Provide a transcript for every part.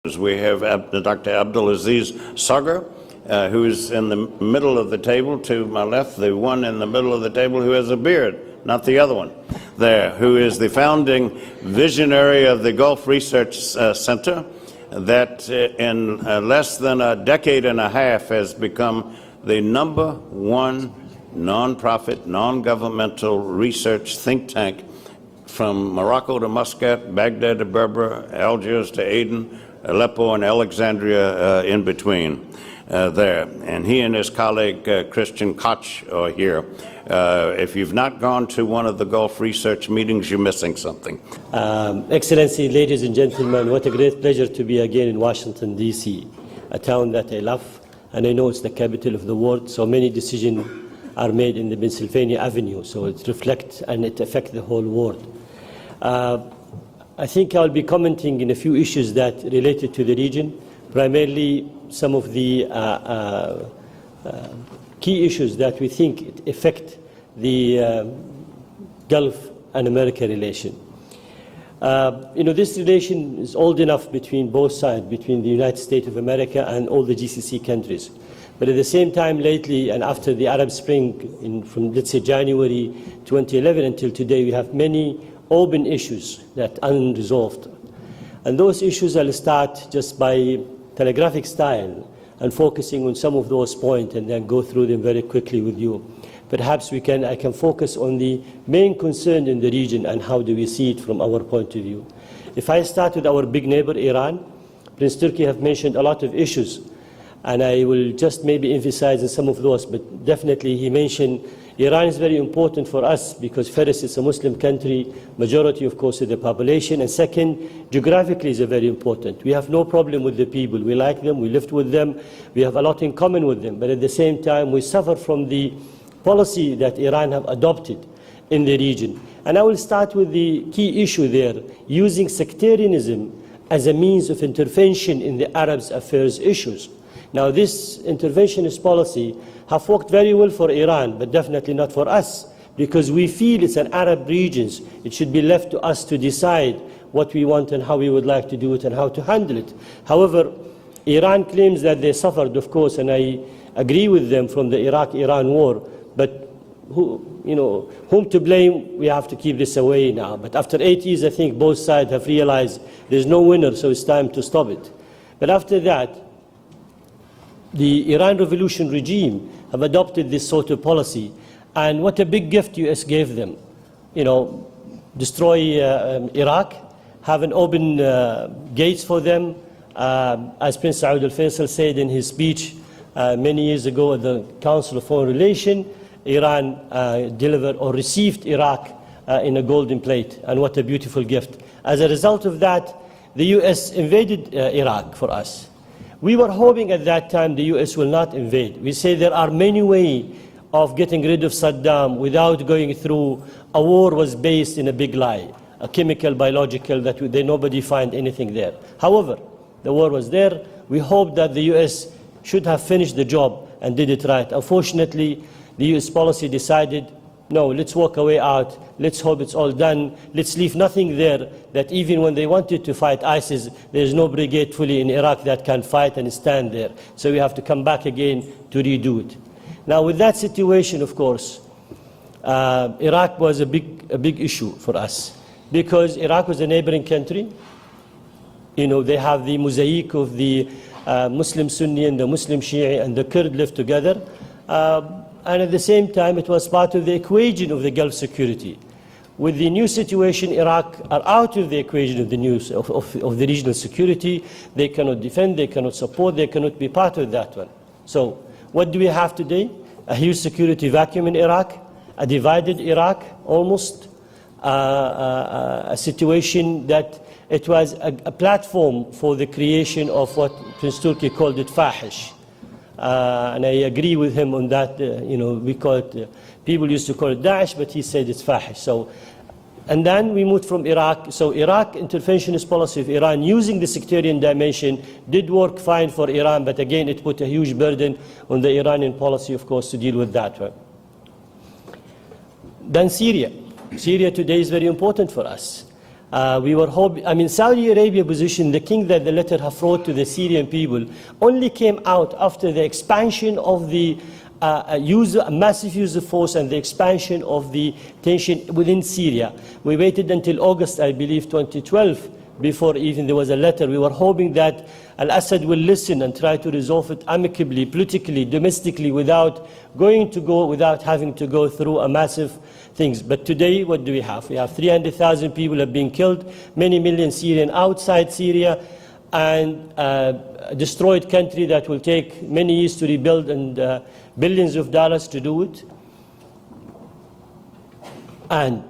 We have Dr. Abdulaziz Sagar, who is in the middle of the table to my left, the one in the middle of the table who has a beard, not the other one there, who is the founding visionary of the Gulf Research Center that in less than a decade and a half has become the #1 nonprofit, non-governmental research think tank from Morocco to Muscat, Baghdad to Berber, Algiers to Aden, Aleppo and Alexandria in between there. And he and his colleague Christian Koch are here. If you've not gone to one of the Gulf Research meetings, you're missing something. Excellency, ladies and gentlemen, what a great pleasure to be again in Washington, D.C., a town that I love, and I know it's the capital of the world, so many decisions are made in the Pennsylvania Avenue, so it reflects and it affects the whole world. I think I'll be commenting in a few issues that related to the region, primarily some of the key issues that we think affect the Gulf and America relation. This relation is old enough between both sides, between the United States of America and all the GCC countries. But at the same time, lately, and after the Arab Spring, from, let's say, January 2011 until today, we have many open issues that are unresolved. And those issues I'll start just by telegraphic style and focusing on some of those points and then go through them very quickly with you. Perhaps I can focus on the main concern in the region and how do we see it from our point of view. If I start with our big neighbor, Iran, Prince Turkey have mentioned a lot of issues, and I will just maybe emphasize on some of those, but definitely he mentioned Iran is very important for us because first, it's a Muslim country, majority, of course, of the population, and second, geographically is very important. We have no problem with the people. We like them, we lived with them, we have a lot in common with them, but at the same time, we suffer from the policy that Iran have adopted in the region. And I will start with the key issue there, using sectarianism as a means of intervention in the Arabs' affairs issues. Now, this interventionist policy have worked very well for Iran, but definitely not for us, because we feel it's an Arab region. It should be left to us to decide what we want and how we would like to do it and how to handle it. However, Iran claims that they suffered, of course, and I agree with them from the Iraq-Iran war, but whom to blame, we have to keep this away now. But after 8 years, I think both sides have realized there's no winner, so it's time to stop it. But after that, the Iran Revolution regime have adopted this sort of policy, and what a big gift US gave them. Destroy Iraq, have an open gates for them. As Prince Saud al-Faisal said in his speech many years ago at the Council of Foreign Relations, Iran delivered or received Iraq in a golden plate, and what a beautiful gift. As a result of that, the US invaded Iraq for us. We were hoping at that time the US will not invade. We say there are many ways of getting rid of Saddam without going through a war was based in a big lie, a chemical, biological, that nobody find anything there. However, the war was there. We hope that the US should have finished the job and did it right. Unfortunately, the US policy decided, no, let's walk a way out, let's hope it's all done, let's leave nothing there, that even when they wanted to fight ISIS, there's no brigade fully in Iraq that can fight and stand there. So we have to come back again to redo it. Now with that situation, of course, Iraq was a big issue for us, because Iraq was a neighboring country. They have the mosaic of the Muslim Sunni and the Muslim Shia and the Kurd live together. And at the same time, it was part of the equation of the Gulf security. With the new situation, Iraq are out of the equation of the regional security. They cannot defend, they cannot support, they cannot be part of that one. So what do we have today? A huge security vacuum in Iraq, a divided Iraq almost, a situation that it was a platform for the creation of what Prince Turkey called it fahish. And I agree with him on that. We call it, people used to call it Daesh, but he said it's fahish. So, and then we moved from Iraq. So Iraq interventionist policy of Iran using the sectarian dimension did work fine for Iran, but again it put a huge burden on the Iranian policy, of course, to deal with that one. Then Syria. Syria today is very important for us. We were hoping, I mean, Saudi Arabia position, the king that the letter have wrote to the Syrian people, only came out after the expansion of the massive use of force and the expansion of the tension within Syria. We waited until August, I believe, 2012, before even there was a letter. We were hoping that Al-Assad will listen and try to resolve it amicably, politically, domestically, without having to go through a massive things. But today, what do we have? We have 300,000 people have been killed, many million Syrians outside Syria, and a destroyed country that will take many years to rebuild and billions of dollars to do it. And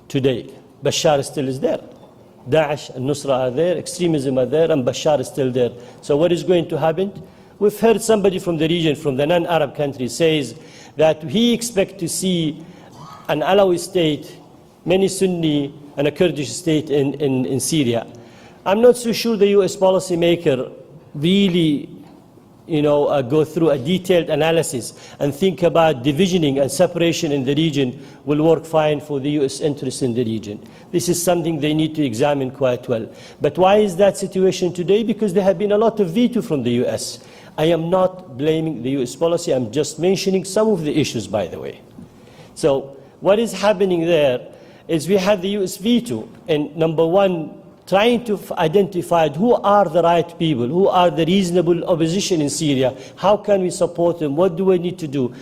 today, Bashar still is there. Daesh and Nusra are there, extremism are there, and Bashar is still there. So what is going to happen? We've heard somebody from the region, from the non-Arab countries, says that he expects to see an Alawi state, many Sunni, and a Kurdish state in Syria. I'm not so sure the US policymaker really go through a detailed analysis and think about divisioning and separation in the region will work fine for the US interests in the region. This is something they need to examine quite well. But why is that situation today? Because there have been a lot of veto from the US. I am not blaming the US policy, I'm just mentioning some of the issues, by the way. So what is happening there is we have the US veto, and number one, trying to identify who are the right people, who are the reasonable opposition in Syria, how can we support them, what do we need to do.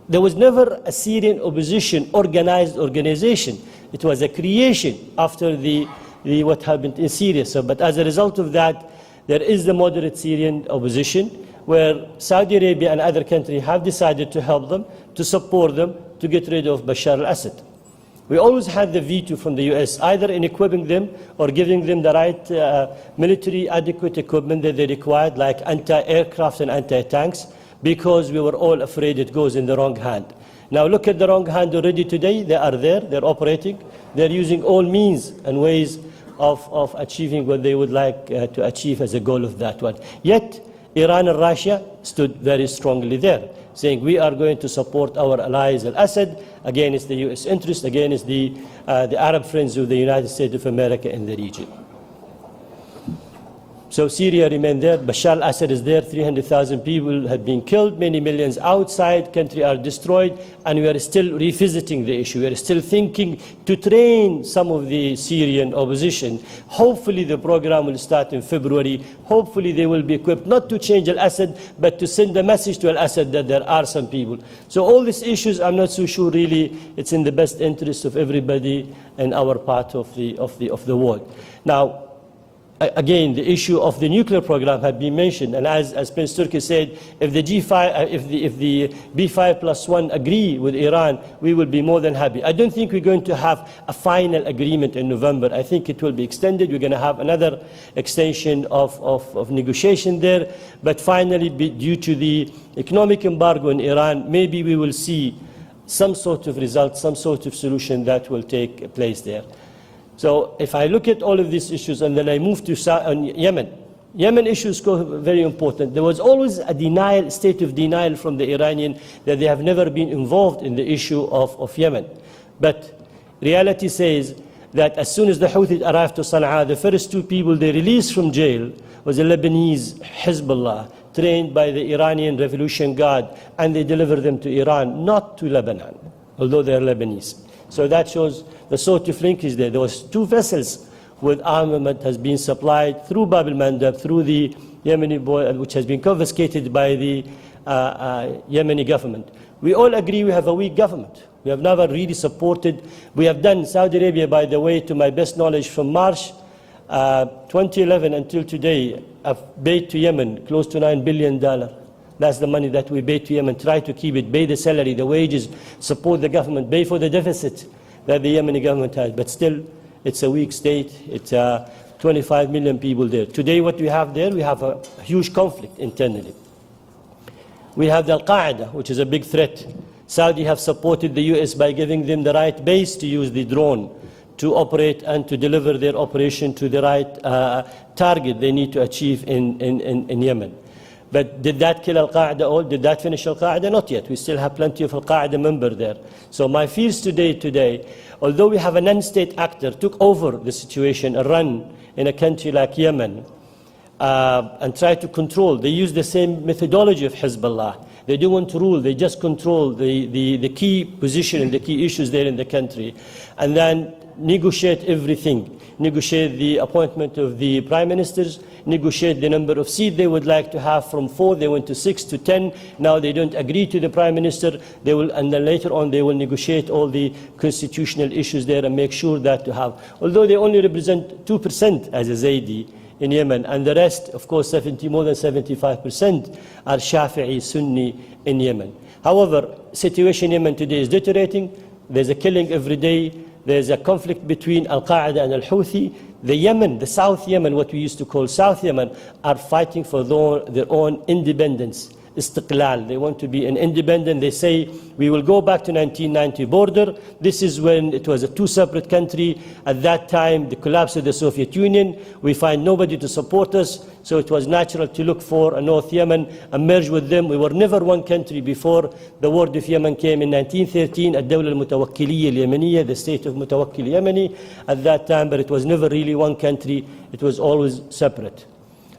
There was never a Syrian opposition organized organization. It was a creation after what happened in Syria. So, but as a result of that, there is the moderate Syrian opposition, where Saudi Arabia and other countries have decided to help them, to support them, to get rid of Bashar al-Assad. We always had the veto from the US, either in equipping them or giving them the right military adequate equipment that they required, like anti-aircraft and anti-tanks, because we were all afraid it goes in the wrong hand. Now look at the wrong hand already today. They are there, they're operating, they're using all means and ways of achieving what they would like to achieve as a goal of that one. Yet, Iran and Russia stood very strongly there, saying we are going to support our allies al-Assad against the US interest, against the Arab friends of the United States of America in the region. So Syria remained there, Bashar al-Assad is there, 300,000 people have been killed, many millions outside, country are destroyed, and we are still revisiting the issue. We are still thinking to train some of the Syrian opposition. Hopefully the program will start in February. Hopefully they will be equipped not to change al-Assad, but to send a message to al-Assad that there are some people. So all these issues, I'm not so sure really it's in the best interest of everybody in our part of the world. Now, again, the issue of the nuclear program had been mentioned, and as Prince Turki said, if the B5+1 agree with Iran, we will be more than happy. I don't think we're going to have a final agreement in November. I think it will be extended. We're going to have another extension of negotiation there, but finally, due to the economic embargo in Iran, maybe we will see some sort of result, some sort of solution that will take place there. So if I look at all of these issues and then I move to Yemen, Yemen issues very important. There was always a state of denial from the Iranian that they have never been involved in the issue of Yemen. But reality says that as soon as the Houthis arrived to Sana'a, the first two people they released from jail was a Lebanese Hezbollah, trained by the Iranian Revolution Guard, and they delivered them to Iran, not to Lebanon, although they are Lebanese. So that shows the sort of linkage there. There was two vessels with armament has been supplied through Bab al-Mandab, through the Yemeni which has been confiscated by the Yemeni government. We all agree we have a weak government. We have never really supported. We have done Saudi Arabia, by the way, to my best knowledge, from March 2011 until today, have paid to Yemen close to $9 billion. That's the money that we pay to Yemen, try to keep it, pay the salary, the wages, support the government, pay for the deficit that the Yemeni government has. But still, it's a weak state. It's 25 million people there. Today, what we have there, we have a huge conflict internally. We have the Al-Qaeda, which is a big threat. Saudi have supported the US by giving them the right base to use the drone to operate and to deliver their operation to the right target they need to achieve in Yemen. But did that kill Al-Qaeda or did that finish Al-Qaeda? Not yet. We still have plenty of Al-Qaeda members there. So my fears today, although we have a non-state actor took over the situation and run in a country like Yemen and try to control, they use the same methodology of Hezbollah. They don't want to rule, they just control the key position and the key issues there in the country. And then negotiate everything, negotiate the appointment of the prime ministers, negotiate the number of seats they would like to have from 4, they went to 6 to 10, now they don't agree to the prime minister, they will, and then later on they will negotiate all the constitutional issues there and make sure that to have, although they only represent 2% as a Zaidi in Yemen, and the rest, of course, more than 75% are Shafi'i, Sunni in Yemen. However, situation in Yemen today is deteriorating, there's a killing every day, there's a conflict between Al-Qaeda and Al-Houthi. The Yemen, the South Yemen, what we used to call South Yemen, are fighting for their own independence, istiqlal. They want to be an independent. They say, we will go back to 1990 border. This is when it was a two separate country. At that time, the collapse of the Soviet Union, we find nobody to support us. So it was natural to look for a North Yemen and merge with them. We were never one country before the word of Yemen came in 1913, الدولة المتوكلية اليمنية, the state of Mutawakkil Yemeni at that time, but it was never really one country. It was always separate.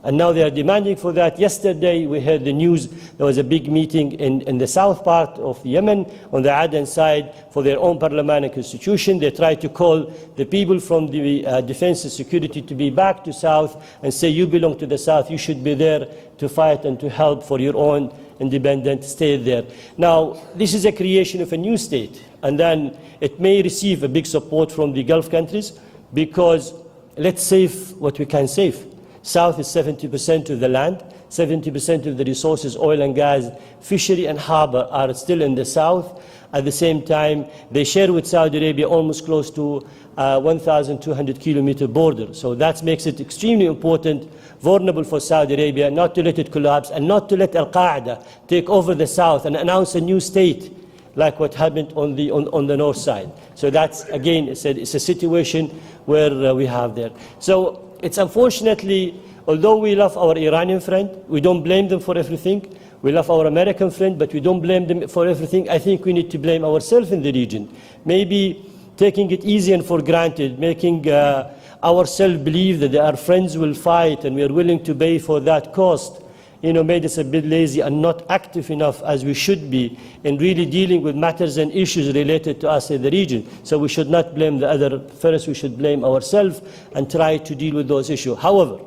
And now they are demanding for that. Yesterday we heard the news, there was a big meeting in the south part of Yemen, on the Aden side, for their own parliamentary constitution. They tried to call the people from the defense and security to be back to south and say, you belong to the south, you should be there to fight and to help for your own independent state there. Now, this is a creation of a new state, and then it may receive a big support from the Gulf countries, because let's save what we can save. South is 70% of the land, 70% of the resources, oil and gas, fishery and harbor are still in the south. At the same time, they share with Saudi Arabia almost close to 1,200 kilometer border. So that makes it extremely important, vulnerable for Saudi Arabia, not to let it collapse and not to let Al-Qaeda take over the south and announce a new state like what happened on the north side. So that's, again, it's a situation where we have there. So it's unfortunately, although we love our Iranian friend, we don't blame them for everything. We love our American friend, but we don't blame them for everything. I think we need to blame ourselves in the region. Maybe taking it easy and for granted, making ourselves believe that our friends will fight and we are willing to pay for that cost, made us a bit lazy and not active enough as we should be in really dealing with matters and issues related to us in the region. So we should not blame the other. First, we should blame ourselves and try to deal with those issues. However,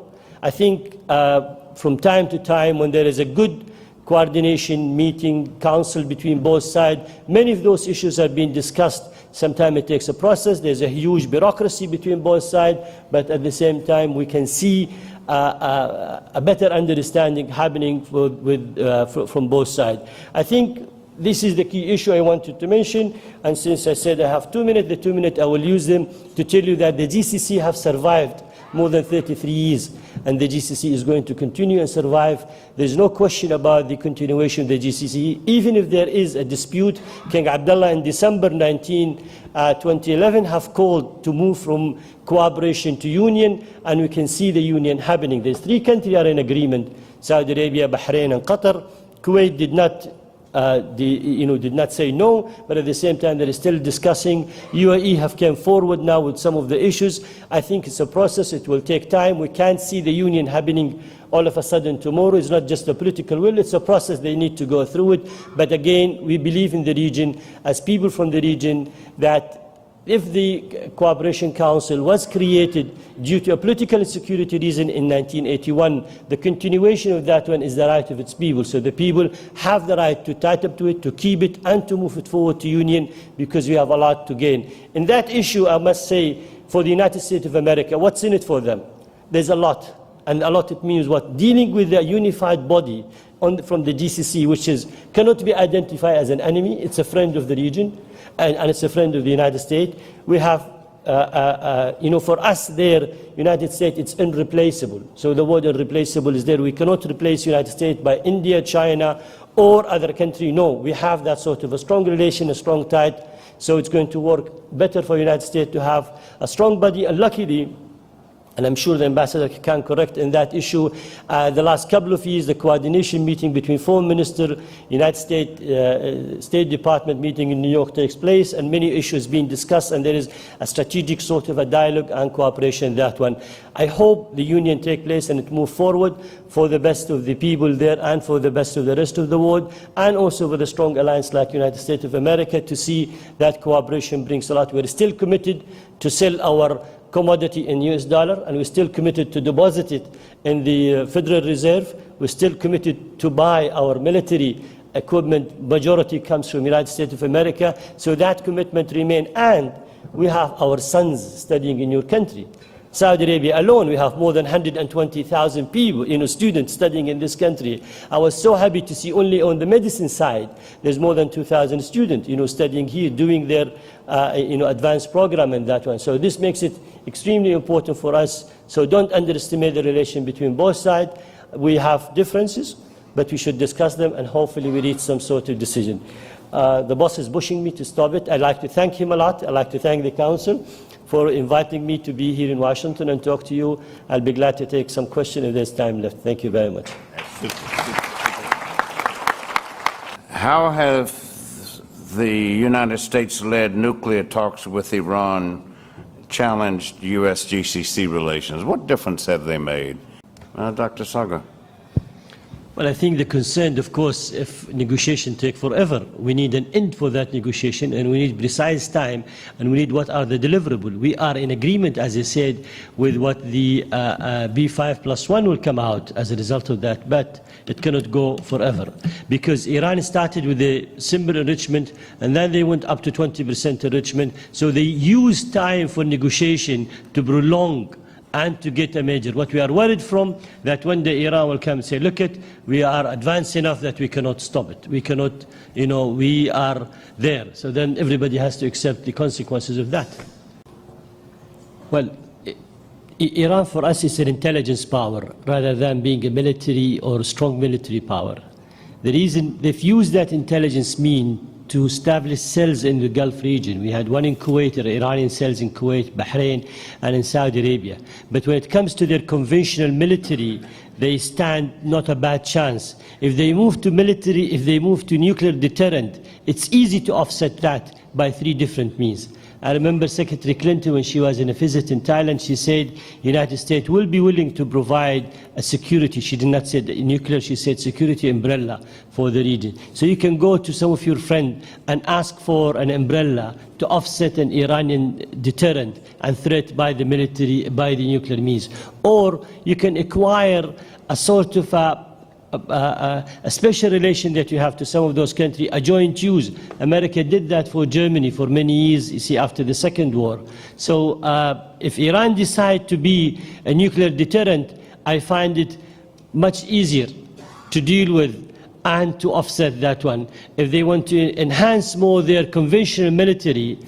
I think from time to time, when there is a good coordination meeting, council between both sides, many of those issues are being discussed. Sometimes it takes a process. There's a huge bureaucracy between both sides, but at the same time, we can see a better understanding happening from both sides. I think this is the key issue I wanted to mention, and since I said I have 2 minutes, the 2 minutes I will use them to tell you that the GCC have survived more than 33 years, and the GCC is going to continue and survive. There's no question about the continuation of the GCC. Even if there is a dispute, King Abdullah in December 2011 have called to move from cooperation to union, and we can see the union happening. There's 3 countries are in agreement, Saudi Arabia, Bahrain and Qatar. Kuwait did not did not say no, but at the same time they're still discussing. UAE have come forward now with some of the issues. I think it's a process, it will take time. We can't see the union happening all of a sudden tomorrow. It's not just a political will, it's a process, they need to go through it. But again, we believe in the region, as people from the region, that if the Cooperation Council was created due to a political and security reason in 1981, the continuation of that one is the right of its people. So the people have the right to tie up to it, to keep it, and to move it forward to union, because we have a lot to gain. In that issue, I must say, for the United States of America, what's in it for them? There's a lot. And a lot it means what? Dealing with a unified body from the GCC, which cannot be identified as an enemy. It's a friend of the region, and it's a friend of the United States. We have, for us there, United States, it's irreplaceable. So the word irreplaceable is there. We cannot replace United States by India, China, or other country. No, we have that sort of a strong relation, a strong tie. So it's going to work better for United States to have a strong body. And luckily, and I'm sure the ambassador can correct in that issue. The last couple of years, the coordination meeting between Foreign Minister, United States State Department meeting in New York takes place, and many issues being discussed, and there is a strategic sort of a dialogue and cooperation in that one. I hope the union take place and it move forward for the best of the people there and for the best of the rest of the world, and also with a strong alliance like United States of America to see that cooperation brings a lot. We're still committed to sell our commodity in US dollar, and we're still committed to deposit it in the Federal Reserve. We're still committed to buy our military equipment. Majority comes from the United States of America, so that commitment remains. And we have our sons studying in your country. Saudi Arabia alone, we have more than 120,000 people, students studying in this country. I was so happy to see only on the medicine side, there's more than 2,000 students, studying here, doing their, advanced program in that one. So this makes it extremely important for us. So don't underestimate the relation between both sides. We have differences, but we should discuss them, and hopefully we reach some sort of decision. The boss is pushing me to stop it. I'd like to thank him a lot. I'd like to thank the council for inviting me to be here in Washington and talk to you. I'll be glad to take some questions if there's time left. Thank you very much. How have the United States-led nuclear talks with Iran challenged U.S. GCC relations? What difference have they made? Dr. Sagar. Well, I think the concern, of course, if negotiations take forever, we need an end for that negotiation, and we need precise time, and we need what are the deliverables. We are in agreement, as I said, with what the B5+1 will come out as a result of that, but it cannot go forever. Because Iran started with a simple enrichment, and then they went up to 20% enrichment, so they used time for negotiation to prolong and to get a major. What we are worried from, that one day Iran will come and say, look we are advanced enough that we cannot stop it. We cannot, we are there. So then everybody has to accept the consequences of that. Well, Iran for us is an intelligence power rather than being a military or a strong military power. The reason they've used that intelligence mean to establish cells in the Gulf region. We had one in Kuwait, Iranian cells in Kuwait, Bahrain, and in Saudi Arabia. But when it comes to their conventional military, they stand not a bad chance. If they move to military, if they move to nuclear deterrent, it's easy to offset that by 3 different means. I remember Secretary Clinton, when she was in a visit in Thailand, she said the United States will be willing to provide a security. She did not say nuclear, she said security umbrella for the region. So you can go to some of your friends and ask for an umbrella to offset an Iranian deterrent and threat by the military, by the nuclear means. Or you can acquire a sort of a special relation that you have to some of those countries, a joint use. America did that for Germany for many years, you see, after the Second War. So if Iran decides to be a nuclear deterrent, I find it much easier to deal with and to offset that one. If they want to enhance more their conventional military,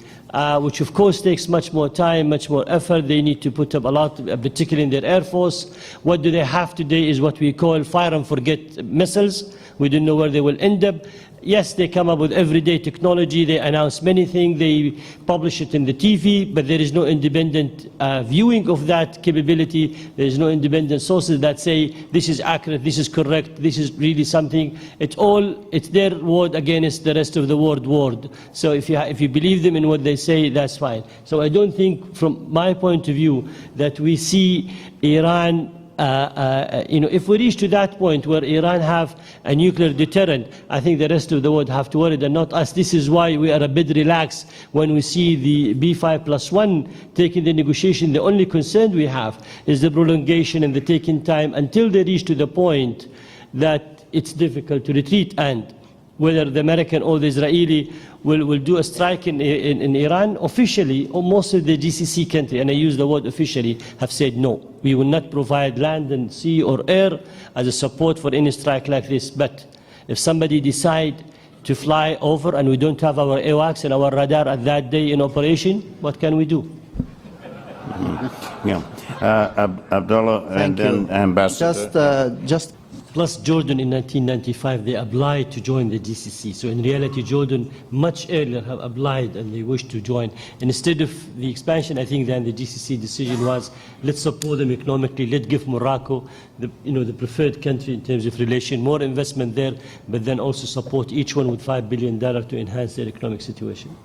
which of course takes much more time, much more effort. They need to put up a lot, particularly in their Air Force. What do they have today is what we call fire and forget missiles. We don't know where they will end up. Yes, they come up with everyday technology. They announce many things. They publish it in the TV, but there is no independent viewing of that capability. There is no independent sources that say this is accurate, this is correct, this is really something. It's their word against the rest of the world word. So if you believe them in what they say, that's fine. So I don't think, from my point of view, that we see Iran. If we reach to that point where Iran have a nuclear deterrent, I think the rest of the world have to worry, and not us. This is why we are a bit relaxed when we see the B5+1 taking the negotiation. The only concern we have is the prolongation and the taking time until they reach to the point that it's difficult to retreat, and whether the American or the Israeli will do a strike in Iran. Officially, or most of the GCC countries, and I use the word officially, have said no. We will not provide land and sea or air as a support for any strike like this. But if somebody decide to fly over and we don't have our AWACS and our radar at that day in operation, what can we do? Yeah. Abdullah and then Ambassador. Just plus Jordan in 1995, they applied to join the GCC. So in reality, Jordan much earlier have applied and they wish to join. And instead of the expansion, I think then the GCC decision was, let's support them economically, let's give Morocco the preferred country in terms of relation, more investment there, but then also support each one with $5 billion to enhance their economic situation.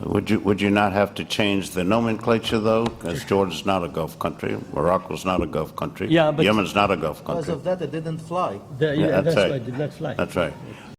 Would you not have to change the nomenclature, though, because Jordan's not a Gulf country, Morocco's not a Gulf country, Yeah, but Yemen's not a Gulf country. Because of that, it didn't fly. That's right. why it did not fly. That's right.